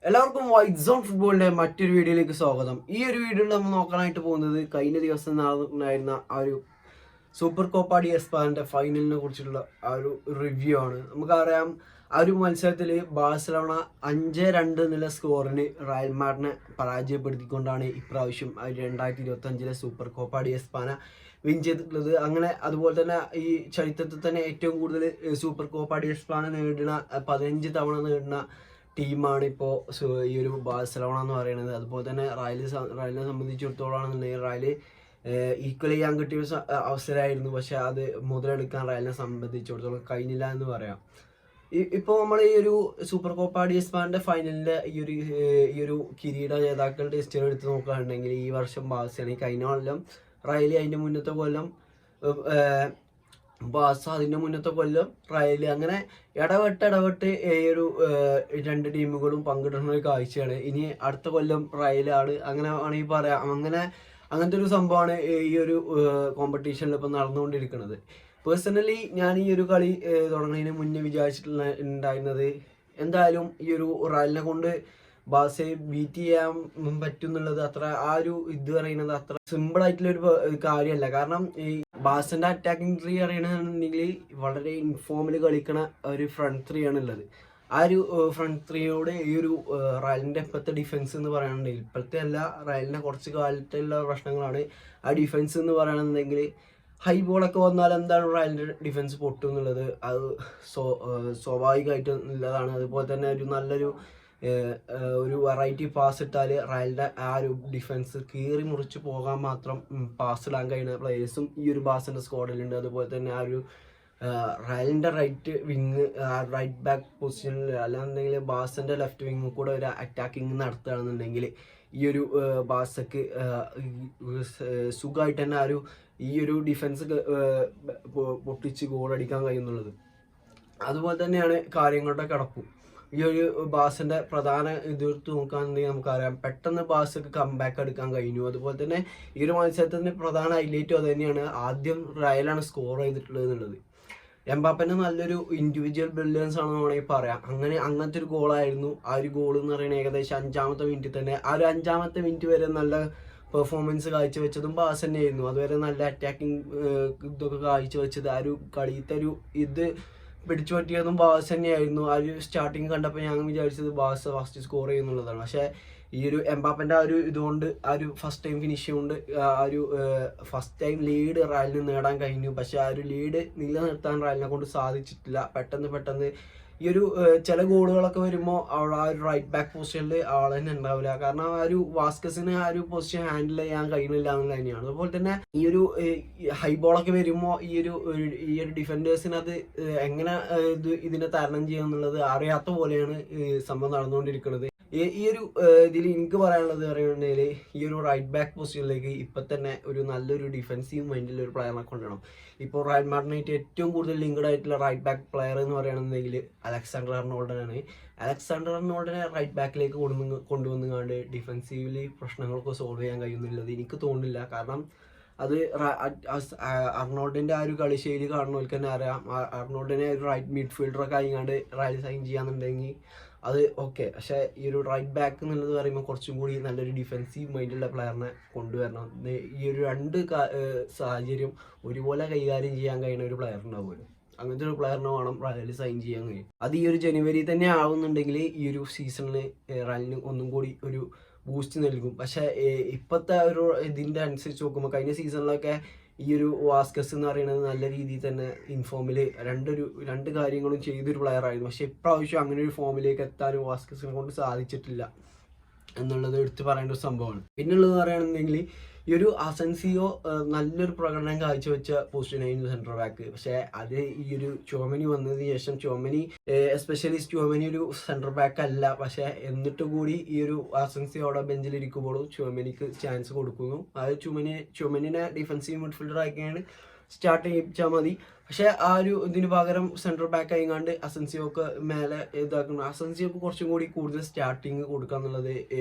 എല്ലാവർക്കും white zone ഫുട്ബോളിന്റെ മറ്റൊരു വീഡിയോയിലേക്ക് സ്വാഗതം. ഈ ഒരു വീഡിയോയിൽ നമ്മൾ നോക്കാനായിട്ട് പോകുന്നത് കഴിഞ്ഞ ദിവസം നടന്നിട്ടുണ്ടായിരുന്ന ആ ഒരു സൂപ്പർ കോപ്പ ഡി എസ്പാന്റെ ഫൈനലിനെ കുറിച്ചുള്ള ആ ഒരു റിവ്യൂ ആണ്. നമുക്കറിയാം, ആ ഒരു മത്സരത്തിൽ ബാഴ്സലോണ 5-2 എന്നുള്ള സ്കോറിന് റയൽ മാഡ്രിഡിനെ പരാജയപ്പെടുത്തിക്കൊണ്ടാണ് ഇപ്രാവശ്യം 2025 super Copa D España win ചെയ്തിട്ടുള്ളത്. അങ്ങനെ അതുപോലെ തന്നെ ഈ ചരിത്രത്തിൽ തന്നെ ഏറ്റവും കൂടുതൽ സൂപ്പർ കോപ്പ ഡി എസ്പാന നേടുന്ന 15 തവണ നേടുന്ന ടീമാണ് ഇപ്പോൾ ഈ ഒരു ബാഴ്സലോണ എന്ന് പറയുന്നത്. അതുപോലെ തന്നെ റയലിനെ സംബന്ധിച്ചിടത്തോളാണെന്നുണ്ടെങ്കിൽ റയല് ഈക്വൽ ചെയ്യാൻ കിട്ടിയ അവസരമായിരുന്നു, പക്ഷെ അത് മുതലെടുക്കാൻ റയലിനെ സംബന്ധിച്ചിടത്തോളം കഴിഞ്ഞില്ല എന്ന് പറയാം. ഇപ്പോൾ നമ്മൾ ഈ ഒരു സൂപ്പർ കോപ്പ ഡി എസ്പാന്റെ ഫൈനലിന്റെ ഈ ഒരു കിരീട ജേതാക്കളുടെ ഹിസ്റ്ററി എടുത്ത് നോക്കുകയാണെന്നുണ്ടെങ്കിൽ ഈ വർഷം ബാഴ്സയാണ്, കഴിഞ്ഞ കൊല്ലം റയല്, അതിന്റെ മുന്നത്തെ കൊല്ലം ബാഴ്സ, അതിന്റെ മുന്നത്തെ കൊല്ലം റയല്, അങ്ങനെ ഇടവിട്ട് ഈ ഒരു രണ്ട് ടീമുകളും പങ്കിടുന്ന ഒരു കാഴ്ചയാണ്. ഇനി അടുത്ത കൊല്ലം റയലാണ്, അങ്ങനെ വേണമെങ്കിൽ പറയാം. അങ്ങനത്തെ ഒരു സംഭവമാണ് ഈ ഒരു കോമ്പറ്റീഷനിൽ ഇപ്പം നടന്നുകൊണ്ടിരിക്കുന്നത്. പേഴ്സണലി ഞാൻ ഈ ഒരു കളി തുടങ്ങുന്നതിന് മുന്നേ വിചാരിച്ചിട്ടുണ്ടായിരുന്നത് എന്തായാലും ഈ ഒരു റയലിനെ കൊണ്ട് ബാഴ്സയെ ബീറ്റ് ചെയ്യാൻ പറ്റും എന്നുള്ളത് അത്ര ആ ഒരു ഇത് പറയുന്നത് അത്ര സിമ്പിൾ ആയിട്ടുള്ള ഒരു കാര്യമല്ല. കാരണം ഈ ബാഴ്സന്റെ അറ്റാക്കിംഗ് ത്രീ അറിയണമെന്നുണ്ടെങ്കിൽ വളരെ ഇൻഫോമിൽ കളിക്കണ ഒരു ഫ്രണ്ട് ത്രീ ആണുള്ളത്. ആ ഒരു ഫ്രണ്ട് ത്രീയോട് ഈ ഒരു റയലിന്റെ ഇപ്പോഴത്തെ ഡിഫൻസ് എന്ന് പറയുകയാണെങ്കിൽ, ഇപ്പോഴത്തെ അല്ല, റയലിന്റെ കുറച്ച് കാലത്തുള്ള പ്രശ്നങ്ങളാണ് ആ ഡിഫൻസ് എന്ന് പറയുകയാണെന്നുണ്ടെങ്കിൽ. ഹൈ ബോളൊക്കെ വന്നാൽ എന്താണ് റയലിന്റെ ഡിഫൻസ് പൊട്ടും എന്നുള്ളത് അത് സ്വാഭാവികമായിട്ടും ഉള്ളതാണ്. അതുപോലെ തന്നെ ഒരു വെറൈറ്റി പാസ് ഇട്ടാൽ റയലിന്റെ ആ ഒരു ഡിഫൻസ് കീറി മുറിച്ച് പോകാൻ മാത്രം പാസ് ഇടാൻ കഴിയുന്ന പ്ലേയേഴ്സും ഈ ഒരു ബാഴ്സന്റെ സ്ക്വാഡിലുണ്ട്. അതുപോലെ തന്നെ ആ ഒരു റയലിന്റെ റൈറ്റ് വിങ്, റൈറ്റ് ബാക്ക് പൊസിഷനിൽ, അല്ലാന്നുണ്ടെങ്കിൽ ബാഴ്സന്റെ ലെഫ്റ്റ് വിങ് കൂടെ ഒരു അറ്റാക്കിങ് നടത്തുകയാണെന്നുണ്ടെങ്കിൽ ഈ ഒരു ബാഴ്സക്ക് സുഖമായിട്ട് തന്നെ ഈ ഒരു ഡിഫൻസ് പൊട്ടിച്ച് ഗോളടിക്കാൻ കഴിയുന്നുള്ളത്. അതുപോലെ തന്നെയാണ് കാര്യങ്ങളുടെ കിടപ്പും. ഈ ഒരു ബാഴ്സന്റെ പ്രധാന എതിർത്ത് നോക്കുകയാണെന്നുണ്ടെങ്കിൽ നമുക്കറിയാം, പെട്ടെന്ന് ബാഴ്സക്ക് കംബാക്ക് എടുക്കാൻ കഴിഞ്ഞു. അതുപോലെ തന്നെ ഈ ഒരു മത്സരത്തിന്റെ പ്രധാന ഹൈലൈറ്റും അത് തന്നെയാണ്, ആദ്യം റയലാണ് സ്കോർ ചെയ്തിട്ടുള്ളത് എന്നുള്ളത്. എംബാപ്പന്റെ നല്ലൊരു ഇൻഡിവിജ്വൽ ബ്രില്യൻസ് ആണെന്ന് വേണമെങ്കിൽ പറയാം. അങ്ങനത്തെ ഒരു ഗോളായിരുന്നു. ആ ഒരു ഗോൾ എന്ന് പറയുന്നത് ഏകദേശം 5-ാമത്തെ മിനിറ്റിൽ തന്നെ, ആ ഒരു 5-ാമത്തെ മിനിറ്റ് വരെ നല്ല പെർഫോമൻസ് കാഴ്ചവെച്ചതും ബാഴ്സ തന്നെയായിരുന്നു. അതുവരെ നല്ല അറ്റാക്കിംഗ് ഇതൊക്കെ കാഴ്ചവെച്ചത്, ആ ഒരു കളിയത്തെ ഒരു ഇത് പിടിച്ചു പറ്റിയതും ബാഴ്സ തന്നെയായിരുന്നു. ആ ഒരു സ്റ്റാർട്ടിങ് കണ്ടപ്പോൾ ഞാൻ വിചാരിച്ചത് ബാഴ്സ ഫസ്റ്റ് സ്കോർ ചെയ്യുന്നുള്ളതാണ്. പക്ഷേ ഈ ഒരു എംബാപ്പന്റെ ആ ഒരു ഇതുകൊണ്ട്, ആ ഒരു ഫസ്റ്റ് ടൈം ഫിനിഷ് കൊണ്ട് ആ ഒരു ഫസ്റ്റ് ടൈം ലീഡ് റയലിന് നേടാൻ കഴിഞ്ഞു. പക്ഷെ ആ ഒരു ലീഡ് നിലനിർത്താൻ റയലിനെ കൊണ്ട് സാധിച്ചിട്ടില്ല. പെട്ടെന്ന് ഈ ഒരു ചില ഗോളുകളൊക്കെ വരുമ്പോൾ അവൾ ആ ഒരു റൈറ്റ് ബാക്ക് പൊസിഷനിൽ ആൾ തന്നെ ഉണ്ടാവില്ല. കാരണം ആ ഒരു വാസ്കസിന് ആ ഒരു പൊസിഷൻ ഹാൻഡിൽ ചെയ്യാൻ കഴിയുന്നില്ല എന്നുള്ളത് തന്നെയാണ്. അതുപോലെ തന്നെ ഈ ഒരു ഹൈ ബോളൊക്കെ വരുമ്പോൾ ഈ ഒരു ഡിഫൻഡേഴ്സിന് അത് എങ്ങനെ ഇതിനെ തരണം ചെയ്യുക എന്നുള്ളത് അറിയാത്ത പോലെയാണ് സംഭവം നടന്നുകൊണ്ടിരിക്കുന്നത്. ഈ ഒരു ഇതിൽ എനിക്ക് പറയാനുള്ളത് പറയുകയാണെങ്കിൽ, ഈ ഒരു റൈറ്റ് ബാക്ക് പൊസിഷനിലേക്ക് ഇപ്പം തന്നെ ഒരു നല്ലൊരു ഡിഫൻസീവ് മൈൻഡിലുള്ള ഒരു പ്ലെയറിനെ കൊണ്ടുവരണം. ഇപ്പോൾ റയൽ മാഡ്രിഡിനായിട്ട് ഏറ്റവും കൂടുതൽ ലിങ്ക്ഡ് ആയിട്ടുള്ള റൈറ്റ് ബാക്ക് പ്ലെയർ എന്ന് പറയുകയാണെന്നുണ്ടെങ്കിൽ അലക്സാണ്ടർ അർണോൾഡനാണ്. അലക്സാണ്ടർ അർണോൾഡിനെ റൈറ്റ് ബാക്കിലേക്ക് കൊണ്ടുവന്നുകൊണ്ട് ഡിഫൻസീവ്ലി പ്രശ്നങ്ങളൊക്കെ സോൾവ് ചെയ്യാൻ കഴിയുന്നില്ലത് എനിക്ക് തോന്നുന്നില്ല. കാരണം അത് അർണോൾഡിന്റെ ആ ഒരു കളിശൈലി കാണുന്നവർക്ക് തന്നെ അറിയാം. അർണോൾഡിനെ ഒരു റൈറ്റ് മിഡ്ഫീൽഡറൊക്കെ ആയിങ്ങാണ്ട് റയൽ സൈൻ ചെയ്യാന്നുണ്ടെങ്കിൽ അത് ഓക്കെ. പക്ഷേ ഈ ഒരു റൈറ്റ് ബാക്ക് എന്നുള്ളത് പറയുമ്പോൾ കുറച്ചും കൂടി നല്ലൊരു ഡിഫെൻസീവ് മൈൻഡുള്ള പ്ലെയറിനെ കൊണ്ടുവരണം. ഈ ഒരു രണ്ട് സാഹചര്യം ഒരുപോലെ കൈകാര്യം ചെയ്യാൻ കഴിയുന്ന ഒരു പ്ലെയർ ഉണ്ടാവുമല്ലോ, അങ്ങനത്തെ ഒരു പ്ലെയറിനെ വേണം റയലിൽ സൈൻ ചെയ്യാൻ കഴിയും. അത് ഈ ഒരു ജനുവരി തന്നെ ആവുന്നുണ്ടെങ്കിൽ ഈ ഒരു സീസണിൽ റയലിന് ഒന്നും കൂടി ഒരു ബൂസ്റ്റ് നൽകും. പക്ഷേ ഇപ്പോഴത്തെ ഒരു ഇതിൻ്റെ അനുസരിച്ച് നോക്കുമ്പോൾ കഴിഞ്ഞ സീസണിലൊക്കെ ഈ ഒരു വാസ്കസ് എന്ന് പറയുന്നത് നല്ല രീതിയിൽ തന്നെ ഇൻഫോമിൽ രണ്ട് കാര്യങ്ങളും ചെയ്തൊരു പ്ലെയർ ആയിരുന്നു. പക്ഷെ ഇപ്രാവശ്യം അങ്ങനെ ഒരു ഫോമിലേക്ക് എത്താൻ വാസ്കസിനെ കൊണ്ട് സാധിച്ചിട്ടില്ല എന്നുള്ളത് എടുത്ത് പറയേണ്ട ഒരു സംഭവമാണ്. പിന്നുള്ളത് പറയുകയാണെന്നുണ്ടെങ്കിൽ ഈ ഒരു അസൻസിയോ നല്ലൊരു പ്രകടനം കാഴ്ചവെച്ച പൊസിഷനായിരുന്നു സെൻട്രൽ ബാക്ക്. പക്ഷേ അത് ഈ ഒരു ചുവമനി വന്നതിന് ശേഷം എസ്പെഷ്യലി ചുവമനി ഒരു സെൻട്രൽ ബാക്ക് അല്ല. പക്ഷേ എന്നിട്ട് കൂടി ഈ ഒരു അസൻസിയോടെ ബെഞ്ചിലിരിക്കുമ്പോഴും ചുവമനിക്ക് ചാൻസ് കൊടുക്കുന്നു. അത് ചുവമനിനെ ഡിഫൻസീവ് മിഡ്ഫീൽഡർ ആക്കിയാണ് സ്റ്റാർട്ട് ചെയ്യിച്ചാൽ മതി. പക്ഷെ ആ ഒരു ഇതിന് പകരം സെൻട്രൽ ബാക്ക് ആയിങ്ങാണ്ട് അസൻസിയോക്ക് മേലെ ഇതാക്കണം. അസൻസിയോക്ക് കുറച്ചും കൂടി കൂടുതൽ സ്റ്റാർട്ടിങ് കൊടുക്കുക എന്നുള്ളത്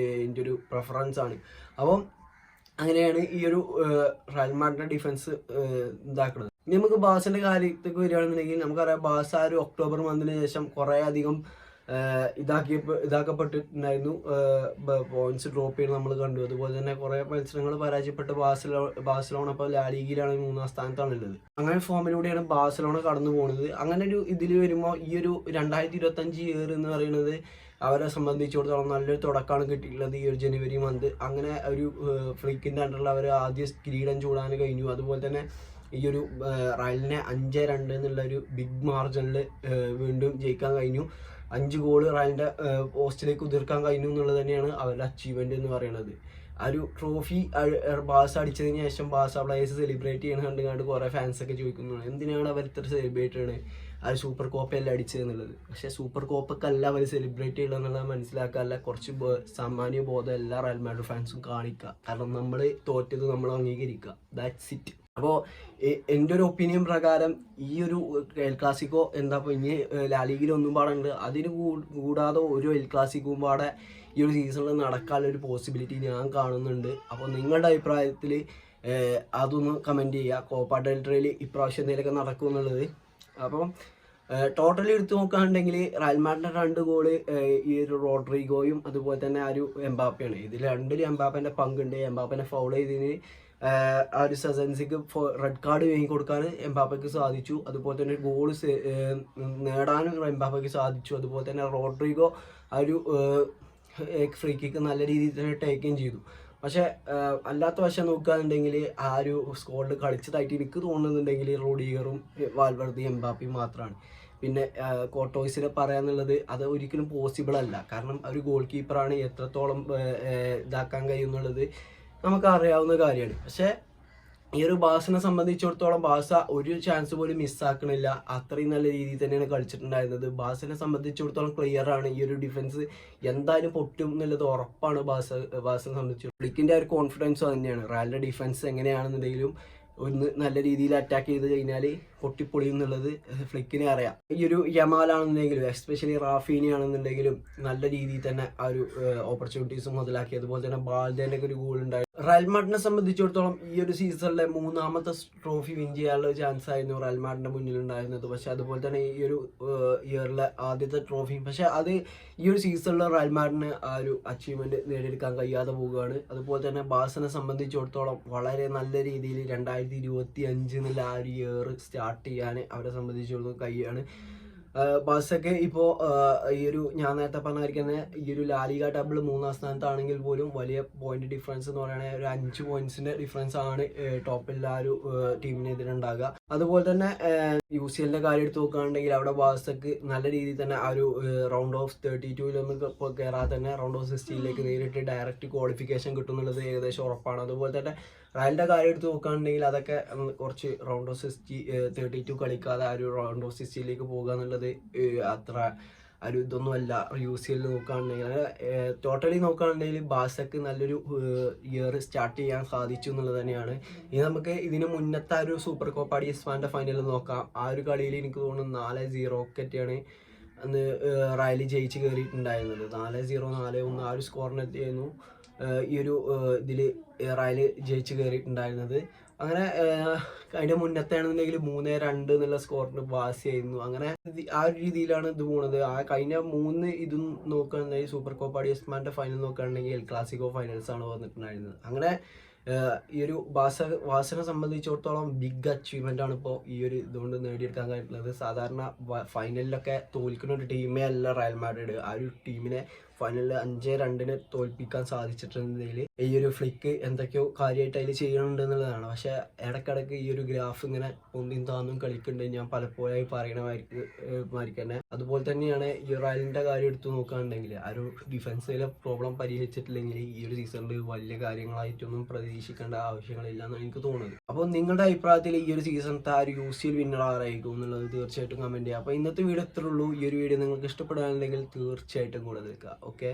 എൻ്റെ ഒരു പ്രിഫറൻസ് ആണ്. അപ്പം അങ്ങനെയാണ് ഈ ഒരു റയൽ മാഡ്രിഡ് ഡിഫൻസ് ഇതാക്കുന്നത്. ഇനി നമുക്ക് ബാഴ്സന്റെ കാര്യത്തേക്ക് വരികയാണെന്നുണ്ടെങ്കിൽ നമുക്കറിയാം, ബാഴ്സ ഒരു ഒക്ടോബർ മന്തിന് ശേഷം കുറേ അധികം ഇതാക്കപ്പെട്ടിട്ടുണ്ടായിരുന്നു. പോയിന്റ്സ് ഡ്രോപ്പ് ചെയ്യുന്നത് നമ്മൾ കണ്ടു. അതുപോലെ തന്നെ കുറേ മത്സരങ്ങൾ പരാജയപ്പെട്ട് ബാഴ്സലോണ ഇപ്പോൾ ലാലിഗയിലാണ് 3-ാം സ്ഥാനത്താണുള്ളത്. അങ്ങനെ ഫോമിലൂടെയാണ് ബാഴ്സലോണ കടന്നു പോകുന്നത്. അങ്ങനെ ഒരു ഇതിൽ വരുമ്പോൾ ഈ ഒരു 2025 ഇയർ എന്ന് പറയുന്നത് അവരെ സംബന്ധിച്ചിടത്തോളം നല്ലൊരു തുടക്കമാണ് കിട്ടിയിട്ടുള്ളത് ഈ ഒരു ജനുവരി മന്ത്. അങ്ങനെ ഒരു ഫ്ലിക്കിൻ്റെ അണ്ടറിൽ അവർ ആദ്യം കിരീടം ചൂടാൻ കഴിഞ്ഞു. അതുപോലെ തന്നെ ഈ ഒരു റയലിനെ 5-2 എന്നുള്ള ഒരു ബിഗ് മാർജിനിൽ വീണ്ടും ജയിക്കാൻ കഴിഞ്ഞു. 5 ഗോൾ റയലിൻ്റെ പോസ്റ്റിലേക്ക് ഉതിർക്കാൻ കഴിഞ്ഞു എന്നുള്ളത് തന്നെയാണ് അവരുടെ അച്ചീവ്മെൻ്റ് എന്ന് പറയുന്നത്. ആ ഒരു ട്രോഫി ബാഴ്സ അടിച്ചതിന് ശേഷം ബാഴ്സ പ്ലേയേഴ്സ് സെലിബ്രേറ്റ് ചെയ്യണം കണ്ട് കുറേ ഫാൻസൊക്കെ ചോദിക്കുന്നു, എന്തിനാണ് അവർ ഇത്ര സെലിബ്രേറ്റ് ചെയ്യണത്, ആ സൂപ്പർ കോപ്പയല്ല അടിച്ചത് എന്നുള്ളത്. പക്ഷേ സൂപ്പർ കോപ്പൊക്കെയല്ല അവർ സെലിബ്രേറ്റ് ചെയ്യുക എന്നുള്ളത് മനസ്സിലാക്കാനല്ല കുറച്ച് സാമാന്യ ബോധം എല്ലാ റയൽ മാഡ്രിഡ് ഫാൻസും കാണിക്കുക. കാരണം നമ്മൾ തോറ്റത് നമ്മൾ അംഗീകരിക്കുക, ദാറ്റ്സ് ഇറ്റ്. അപ്പോൾ എൻ്റെ ഒരു ഒപ്പീനിയൻ പ്രകാരം ഈ ഒരു എൽ ക്ലാസിക്കോ എന്താ ഇപ്പോൾ ഇനി ലാലിഗയിൽ ഒന്നും പാടുണ്ട്, അതിന് കൂടാതെ ഒരു എൽ ക്ലാസിക്കോയും പാടെ ഈ ഒരു സീസണിൽ നടക്കാനുള്ളൊരു പോസിബിലിറ്റി ഞാൻ കാണുന്നുണ്ട്. അപ്പോൾ നിങ്ങളുടെ അഭിപ്രായത്തിൽ അതൊന്ന് കമൻറ്റ് ചെയ്യുക. കോപ്പ ഡെൽ റേയിൽ ഇപ്രാവശ്യം എന്തെങ്കിലുമൊക്കെ നടക്കും എന്നുള്ളത്. അപ്പം ടോട്ടലി എടുത്ത് നോക്കുകയാണെങ്കിൽ റയൽ മാഡ്രിഡിൻ്റെ 2 ഗോള് ഈ ഒരു റോഡ്രിഗോയും അതുപോലെ തന്നെ ആ ഒരു എംബാപ്പയാണ്. ഇതിൽ രണ്ടിലും എംബാപ്പേൻ്റെ പങ്കുണ്ട്. എംബാപ്പേനെ ഫൗൾ ചെയ്തതിന് ആ ഒരു സെസൻസിക്ക് റെഡ് കാർഡ് വാങ്ങിക്കൊടുക്കാൻ എംബാപ്പയ്ക്ക് സാധിച്ചു. അതുപോലെ തന്നെ ഒരു ഗോൾ നേടാനും എംബാപ്പയ്ക്ക് സാധിച്ചു. അതുപോലെ തന്നെ റോഡ്രിഗോ ആ ഒരു ഫ്രീ കിക്ക് നല്ല രീതിയിൽ തന്നെ ടേക്കും ചെയ്തു. പക്ഷേ അല്ലാത്ത വശം നോക്കുകയാണെന്നുണ്ടെങ്കിൽ ആ ഒരു സ്ക്വാഡിൽ കളിച്ചതായിട്ട് എനിക്ക് തോന്നുന്നുണ്ടെങ്കിൽ റോഡിഗറും വാൽവർദി എംബാപ്പയും മാത്രമാണ്. പിന്നെ കോട്ടോയ്സിനെ പറയാന്നുള്ളത് അത് ഒരിക്കലും പോസിബിൾ അല്ല. കാരണം ഒരു ഗോൾ കീപ്പറാണ്, എത്രത്തോളം ഇതാക്കാൻ കഴിയുന്നുള്ളത് നമുക്കറിയാവുന്ന കാര്യമാണ്. പക്ഷേ ഈ ഒരു ബാഴ്സനെ സംബന്ധിച്ചിടത്തോളം ബാഴ്സ ഒരു ചാൻസ് പോലും മിസ്സാക്കണില്ല. അത്രയും നല്ല രീതിയിൽ തന്നെയാണ് കളിച്ചിട്ടുണ്ടായിരുന്നത്. ബാഴ്സനെ സംബന്ധിച്ചിടത്തോളം ക്ലിയറാണ്, ഈ ഒരു ഡിഫൻസ് എന്തായാലും പൊട്ടും എന്നുള്ളത് ഉറപ്പാണ്. ബാഴ്സനെ സംബന്ധിച്ചിടത്തോളം ഫ്ലിക്കിൻ്റെ ഒരു കോൺഫിഡൻസ് തന്നെയാണ്. റയലിൻ്റെ ഡിഫൻസ് എങ്ങനെയാണെന്നുണ്ടെങ്കിലും ഒന്ന് നല്ല രീതിയിൽ അറ്റാക്ക് ചെയ്ത് കഴിഞ്ഞാൽ പൊട്ടിപ്പൊളിയും എന്നുള്ളത് ഫ്ലിക്കിനെ അറിയാം. ഈ ഒരു യമാലാണെന്നുണ്ടെങ്കിലും എസ്പെഷ്യലി റാഫീനി ആണെന്നുണ്ടെങ്കിലും നല്ല രീതിയിൽ തന്നെ ആ ഒരു ഓപ്പർച്യൂണിറ്റീസ് മുതലാക്കി. അതുപോലെ തന്നെ ബാൽദേൻ്റെ ഒരു ഗോൾ ഉണ്ടായി. റയൽ മാഡ്രിഡിനെ സംബന്ധിച്ചിടത്തോളം ഈ ഒരു സീസണിലെ 3ാമത്തെ ട്രോഫി വിൻ ചെയ്യാനുള്ള ചാൻസ് ആയിരുന്നു റയൽ മാഡ്രിഡിന്റെ മുന്നിലുണ്ടായിരുന്നത്. പക്ഷെ അതുപോലെ തന്നെ ഈ ഒരു ഇയറിലെ ആദ്യത്തെ ട്രോഫി, പക്ഷെ അത് ഈ ഒരു സീസണിലെ റയൽ മാഡ്രിഡിന് ആ ഒരു അച്ചീവ്മെന്റ് നേടിയെടുക്കാൻ കഴിയാതെ പോവുകയാണ്. അതുപോലെ തന്നെ ബാഴ്സനെ സംബന്ധിച്ചിടത്തോളം വളരെ നല്ല രീതിയിൽ 2025 എന്നുള്ള ആ ഒരു ഇയർ സ്റ്റാർട്ട് ചെയ്യാൻ അവരെ സംബന്ധിച്ചിടത്തോളം കഴിയാണ്. ബാഴ്സയ്ക്ക് ഇപ്പോൾ ഈ ഒരു ഞാൻ നേരത്തെ പറഞ്ഞിരിക്കുന്ന ഈ ഒരു ലാലിഗ ടേബിൾ 3ാം സ്ഥാനത്താണെങ്കിൽ പോലും വലിയ പോയിന്റ് ഡിഫറൻസ് എന്ന് പറയുകയാണെങ്കിൽ ഒരു 5 പോയിന്റ്സിന്റെ ഡിഫറൻസ് ആണ് ടോപ്പിൽ ആ ഒരു ടീമിനെതിരെ ഉണ്ടാകുക. അതുപോലെ തന്നെ UCLന്റെ കാര്യം എടുത്ത് നോക്കുകയാണെങ്കിൽ അവിടെ ബാഴ്സയ്ക്ക് നല്ല രീതിയിൽ തന്നെ ആ ഒരു റൗണ്ട് ഓഫ് 32 കയറാതെ തന്നെ റൗണ്ട് ഓഫ് 16 നേരിട്ട് ഡയറക്റ്റ് ക്വാളിഫിക്കേഷൻ കിട്ടുന്നുള്ളത് ഏകദേശം ഉറപ്പാണ്. അതുപോലെ തന്നെ റയലിൻ്റെ കാര്യം എടുത്ത് നോക്കുകയാണെങ്കിൽ അതൊക്കെ കുറച്ച് റൗണ്ട് ഓഫ് 32 കളിക്കാതെ ആ ഒരു റൗണ്ട് ഓഫ് 16 പോകുക എന്നുള്ളത് അത്ര ഒരു ഇതൊന്നുമല്ല. UCL നോക്കുകയാണെങ്കിൽ ടോട്ടലി നോക്കുകയാണെങ്കിൽ ബാഴ്സയ്ക്ക് നല്ലൊരു ഇയർ സ്റ്റാർട്ട് ചെയ്യാൻ സാധിച്ചു എന്നുള്ളത് തന്നെയാണ്. ഇനി നമുക്ക് ഇതിന് മുന്നത്തെ ആ ഒരു സൂപ്പർ കോപ്പ ഡി എസ്പാൻ്റെ ഫൈനൽ നോക്കാം. ആ ഒരു കളിയിൽ എനിക്ക് തോന്നുന്നു 4-0 ഒക്കെയാണ് അന്ന് റയൽ ജയിച്ച് കയറിയിട്ടുണ്ടായിരുന്നത്. 4-0 4-1 ആ ഒരു സ്കോറിനെത്തിയായിരുന്നു ഈ ഒരു ഇതിൽ റയൽ ജയിച്ച് കയറിയിട്ടുണ്ടായിരുന്നത്. അങ്ങനെ അതിൻ്റെ മുന്നത്തെ ആണെന്നുണ്ടെങ്കിൽ 3-2 എന്നുള്ള സ്കോറിന് വാസിയായിരുന്നു. അങ്ങനെ ആ ഒരു രീതിയിലാണ് ഇത് പോകുന്നത്. ആ കഴിഞ്ഞ 3 ഇതും നോക്കുകയാണെങ്കിൽ സൂപ്പർ കോപ്പ ഡി എസ്പാൻ്റെ ഫൈനൽ നോക്കുകയാണെങ്കിൽ എൽ ക്ലാസിക്കോ ഫൈനൽസ് ആണ് വന്നിട്ടുണ്ടായിരുന്നത്. അങ്ങനെ ഈ ഒരു ബാഴ്സനെ സംബന്ധിച്ചിടത്തോളം ബിഗ് അച്ചീവ്മെൻ്റ് ആണ് ഇപ്പോൾ ഈ ഒരു ഇതുകൊണ്ട് നേടിയെടുക്കാൻ കഴിഞ്ഞിട്ടുള്ളത്. സാധാരണ ഫൈനലിലൊക്കെ തോൽക്കുന്ന ഒരു ടീമേ അല്ല റയൽ മാഡ്രിഡ്. ആ ഒരു ടീമിനെ ഫൈനലിൽ 5-2 തോൽപ്പിക്കാൻ സാധിച്ചിട്ടുണ്ടെങ്കിൽ ഈ ഒരു ഫ്ലിക്ക് എന്തൊക്കെയോ കാര്യമായിട്ട് അതിൽ ചെയ്യണുണ്ട് എന്നുള്ളതാണ്. പക്ഷേ ഇടയ്ക്കിടയ്ക്ക് ഈ ഒരു ഗ്രാഫ് ഇങ്ങനെ ഒന്നും താന്നും കളിക്കുന്നുണ്ട്, ഞാൻ പലപ്പോഴായി പറയണമായിരിക്കും തന്നെ. അതുപോലെ തന്നെയാണ് ഈ റയലിൻ്റെ കാര്യം എടുത്തു നോക്കുകയാണെങ്കിൽ ആ ഒരു ഡിഫൻസിലെ പ്രോബ്ലം പരിഹരിച്ചിട്ടില്ലെങ്കിൽ ഈ ഒരു സീസണിൽ വലിയ കാര്യങ്ങളായിട്ടൊന്നും പ്രതീക്ഷിക്കേണ്ട ആവശ്യങ്ങളില്ല എന്നാണ് എനിക്ക് തോന്നുന്നത്. അപ്പോൾ നിങ്ങളുടെ അഭിപ്രായത്തിൽ ഈ ഒരു സീസണത്തെ ആ ഒരു UCL വിന്നർ ആരായിരിക്കും എന്നുള്ളത് തീർച്ചയായിട്ടും കമൻറ്റ് ചെയ്യുക. അപ്പോൾ ഇന്നത്തെ വീഡിയോ ഇത്രേ ഉള്ളൂ. ഈ ഒരു വീഡിയോ നിങ്ങൾക്ക് ഇഷ്ടപ്പെടുകയാണെങ്കിൽ തീർച്ചയായിട്ടും കൂടെ നിൽക്കുക. ഓക്കെ.